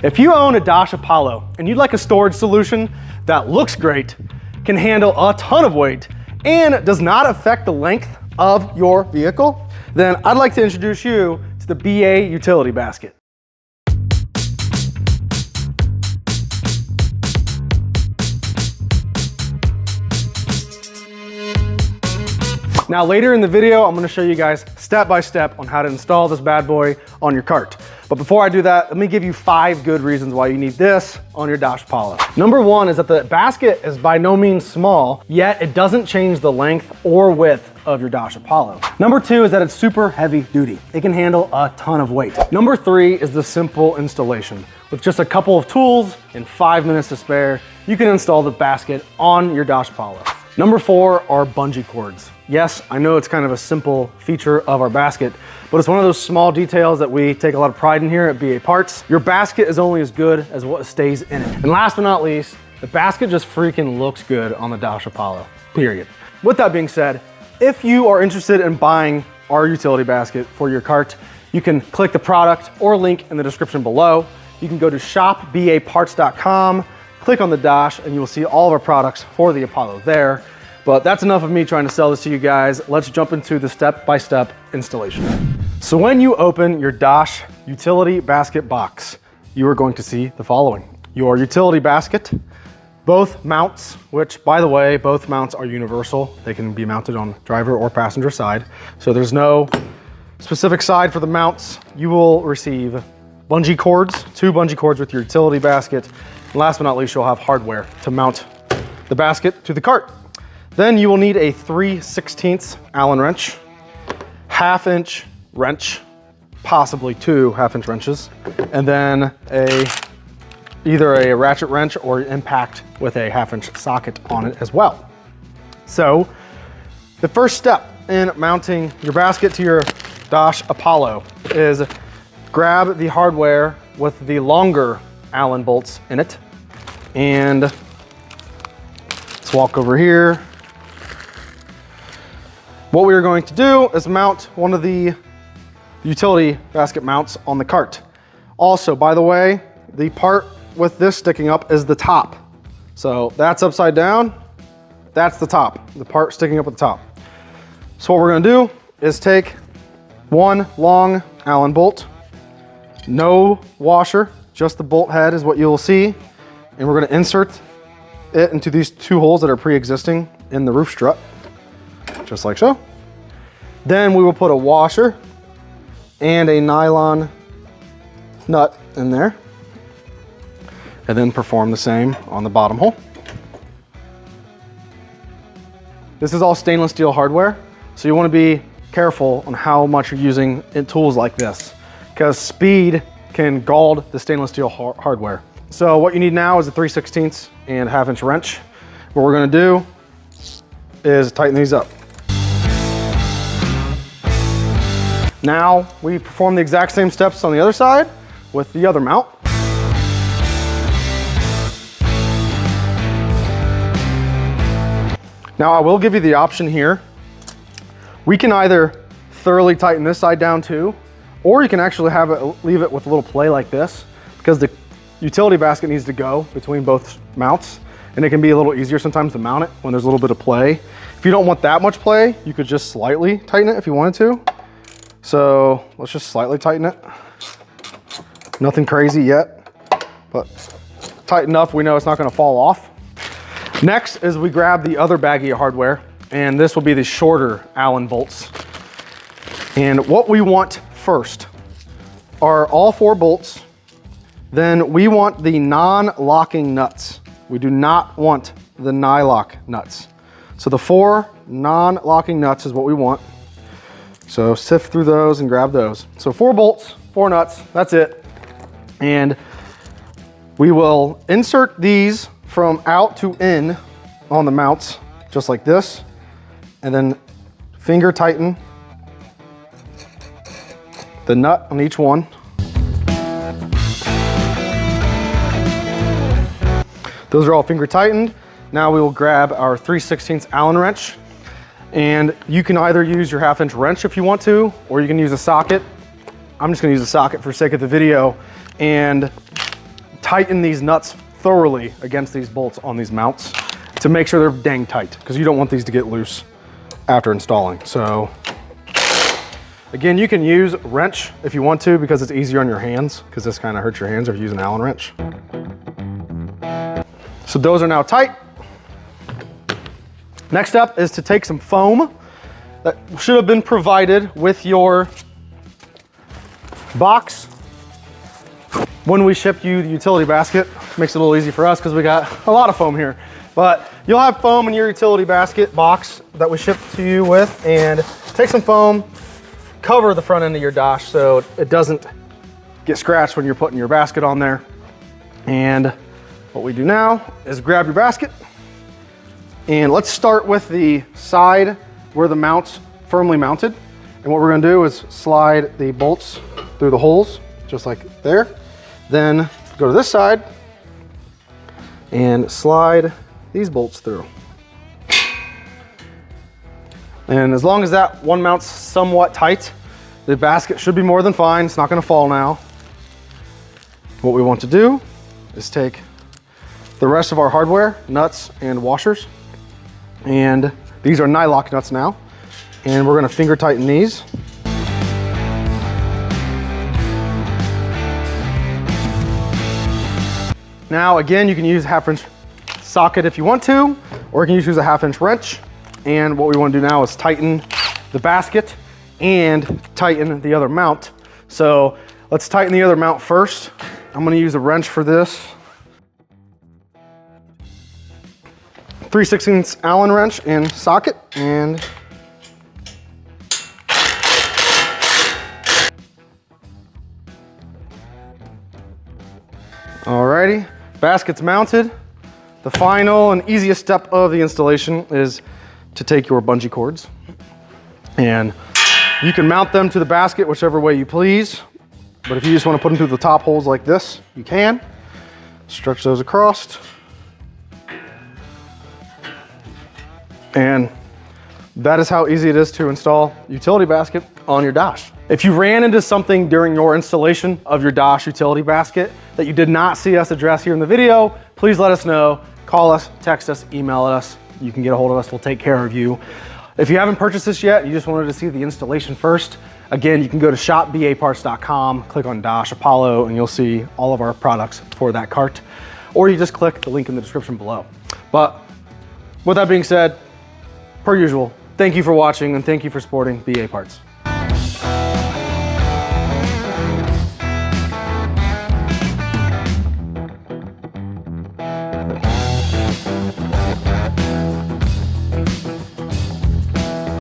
If you own a Dach Apollo and you'd like a storage solution that looks great, can handle a ton of weight, and does not affect the length of your vehicle, then I'd like to introduce you to the BA utility basket. Now later in the video, I'm gonna show you guys step by step on how to install this bad boy on your cart. But before I do that, let me give you 5 good reasons why you need this on your Dach Apollo. Number 1 is that the basket is by no means small, yet it doesn't change the length or width of your Dach Apollo. Number 2 is that it's super heavy duty. It can handle a ton of weight. Number 3 is the simple installation. With just a couple of tools and 5 minutes to spare, you can install the basket on your Dach Apollo. Number 4 are bungee cords. Yes, I know it's kind of a simple feature of our basket, but it's one of those small details that we take a lot of pride in here at BA Parts. Your basket is only as good as what stays in it. And last but not least, the basket just freaking looks good on the Dach Apollo, period. With that being said, if you are interested in buying our utility basket for your cart, you can click the product or link in the description below. You can go to shopbaparts.com, click on the Dach, and you will see all of our products for the Apollo there. But that's enough of me trying to sell this to you guys. Let's jump into the step-by-step installation. So when you open your Dach utility basket box, you are going to see the following. Your utility basket, both mounts, which by the way, both mounts are universal. They can be mounted on driver or passenger side. So there's no specific side for the mounts. You will receive bungee cords, 2 bungee cords with your utility basket. And last but not least, you'll have hardware to mount the basket to the cart. Then you will need a 3/16 Allen wrench, 1/2-inch wrench, possibly 2 1/2-inch wrenches, and then either a ratchet wrench or impact with a 1/2-inch socket on it as well. So the first step in mounting your basket to your Dach Apollo is grab the hardware with the longer Allen bolts in it, and let's walk over here. What we are going to do is mount one of the utility basket mounts on the cart. Also, by the way, the part with this sticking up is the top. So that's upside down, that's the top, the part sticking up at the top. So what we're gonna do is take one long Allen bolt, no washer, just the bolt head is what you'll see, and we're gonna insert it into these 2 holes that are pre-existing in the roof strut, just like so. Then we will put a washer and a nylon nut in there, and then perform the same on the bottom hole. This is all stainless steel hardware, so you wanna be careful on how much you're using in tools like this, because speed can gald the stainless steel hardware. So what you need now is a 3/16 and 1/2-inch wrench. What we're gonna do is tighten these up. Now we perform the exact same steps on the other side with the other mount. Now I will give you the option here. We can either thoroughly tighten this side down too, or you can actually leave it with a little play like this, because the utility basket needs to go between both mounts, and it can be a little easier sometimes to mount it when there's a little bit of play. If you don't want that much play, you could just slightly tighten it if you wanted to. So let's just slightly tighten it. Nothing crazy yet, but tight enough we know it's not gonna fall off. Next is we grab the other baggie of hardware, and this will be the shorter Allen bolts. And what we want first are all 4 bolts. Then we want the non-locking nuts. We do not want the nylock nuts. So the 4 non-locking nuts is what we want. So sift through those and grab those. So 4 bolts, 4 nuts, that's it. And we will insert these from out to in on the mounts, just like this, and then finger tighten the nut on each one. Those are all finger tightened. Now we will grab our 3/16 Allen wrench, and you can either use your 1/2-inch wrench if you want to, or you can use a socket. I'm just gonna use a socket for sake of the video, and tighten these nuts thoroughly against these bolts on these mounts to make sure they're dang tight, because you don't want these to get loose after installing. So again, you can use a wrench if you want to, because it's easier on your hands, because this kind of hurts your hands if you use an Allen wrench. So those are now tight. Next up is to take some foam that should have been provided with your box when we shipped you the utility basket. Makes it a little easy for us because we got a lot of foam here. But you'll have foam in your utility basket box that we shipped to you with, and take some foam, cover the front end of your dash so it doesn't get scratched when you're putting your basket on there. And what we do now is grab your basket, and let's start with the side where the mount's firmly mounted. And what we're gonna do is slide the bolts through the holes, just like there. Then go to this side and slide these bolts through. And as long as that one mount's somewhat tight, the basket should be more than fine. It's not gonna fall now. What we want to do is take the rest of our hardware, nuts and washers, and these are nylock nuts now, and we're gonna finger tighten these. Now again, you can use a 1/2 inch socket if you want to, or you can use a 1/2 inch wrench. And what we want to do now is tighten the basket and tighten the other mount. So let's tighten the other mount first. I'm going to use a wrench for this. 3/16 Allen wrench and socket, and alrighty, basket's mounted. The final and easiest step of the installation is to take your bungee cords, and you can mount them to the basket whichever way you please. But if you just want to put them through the top holes like this, you can. Stretch those across. And that is how easy it is to install utility basket on your dash. If you ran into something during your installation of your dash utility basket that you did not see us address here in the video, please let us know. Call us, text us, email us. You can get a hold of us, we'll take care of you. If you haven't purchased this yet, you just wanted to see the installation first, again, you can go to shopbaparts.com, click on Dach Apollo, and you'll see all of our products for that cart. Or you just click the link in the description below. But with that being said, per usual, thank you for watching and thank you for supporting BA Parts.